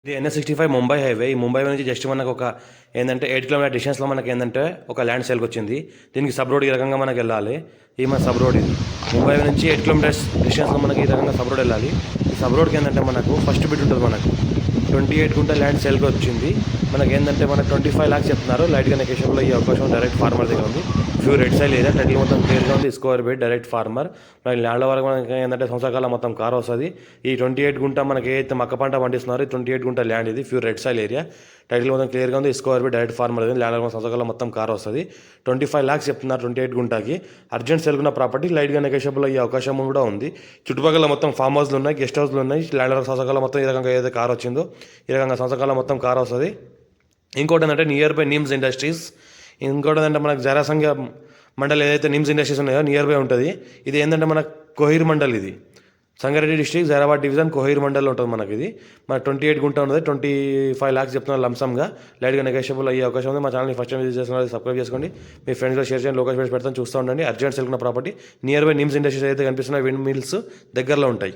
ఇది NH65 Mumbai highway. ఈ ముంబై నుంచి జస్ట్ మనకు ఒక ఏంటంటే 8 కిలోమీటర్ డిస్టెన్స్లో మనకి ఏంటంటే ఒక ల్యాండ్ సేల్కి వచ్చింది. దీనికి సబ్ రోడ్ ఈ రకంగా మనకి వెళ్ళాలి. ఈ మన సబ్ రోడ్ ఇది ముంబై నుంచి 8 కిలోమీటర్స్ డిస్టెన్స్లో మనకి ఈ రకంగా సబ్ రోడ్ వెళ్ళాలి. ఈ సబ్ రోడ్కి ఏంటంటే మనకు ఫస్ట్ బిట్ ఉంటుంది. మనకు 28 గుంట ల్యాండ్ సేల్కి వచ్చింది. మనకి ఏంటంటే మనకు 25 lakhs చెప్తున్నారు. లైట్గా నెకేషన్లో ఈ అవకాశం డైరెక్ట్ ఫార్మర్ దగ్గర ఉంది. Few red soil area title మొత్తం క్లియర్గా ఉంది. Square bed direct farmer. మనకి ల్యాండ్ వరకు మనకి ఏంటంటే సంవత్సరాల మొత్తం కార్ వస్తుంది. ఈ 28 గుంట మనకి ఏదైతే మక్క పంట పండిస్తున్నారో 28 గుంట ల్యాండ్ ఇది few red soil area title మొత్తం క్లియర్గా ఉంది. స్క్వేర్ బెడ్ డైరెక్ట్ ఫార్మర్ ఉంది. ల్యాండ్ సంవత్సరాల మొత్తం కార్ వస్తుంది. 25 lakhs చెప్తున్నారు 28 గుంటకి. అర్జెంట్ సెల్కున్న ప్రాపర్టీ లైట్గా నెగోషియబుల్ అయ్యే అవకాశం కూడా ఉంది. చుట్టుపక్కల మొత్తం ఫామ్ హౌస్లు ఉన్నాయి, గెస్ట్ హౌస్లు ఉన్నాయి. ల్యాండ్ సంవత్సరాల మొత్తం ఈ రకంగా ఏదైతే కార్ వచ్చిందో ఈ రకంగా సంవత్సరాల మొత్తం కార్ వస్తుంది. ఇంకోటి ఏంటంటే నియర్ బై నిమ్స్ ఇండస్ట్రీస్. ఇంకోటి ఏంటంటే మనకు జరాసంఖ్య మండల్ ఏదైతే నిమ్స్ ఇండస్ట్రీస్ ఉన్నాయో నియర్ బై ఉంటుంది. ఇది ఏంటంటే మన కోహిర్ మండల్. ఇది సంగారెడ్డి డిస్ట్రిక్ట్ జైరాబాద్ డివిజన్ కోహిర్ మండల్ ఉంటుంది. మనకి ఇది మన 28 గుంట ఉన్నది. 25 lakhs చెప్తున్నారు లంసమ్గా. లైట్గా నెగోషియబుల్ అయ్యే అవకాశం ఉంది. మా ఛానల్ని ఫస్ట్ టైం విజిట్ చేస్తున్నారు, సబ్స్క్రైబ్ చేసుకోండి. మీ ఫ్రెండ్స్గా షేర్ చేయండి. లోకేష్ పెడతాను, చూస్తూ ఉండండి. అర్జెంట్ సెల్కున్న property near by NIMS industries అయితే కనిపిస్తున్నాయి. విండ్ మిల్స్ దగ్గరలో ఉంటాయి.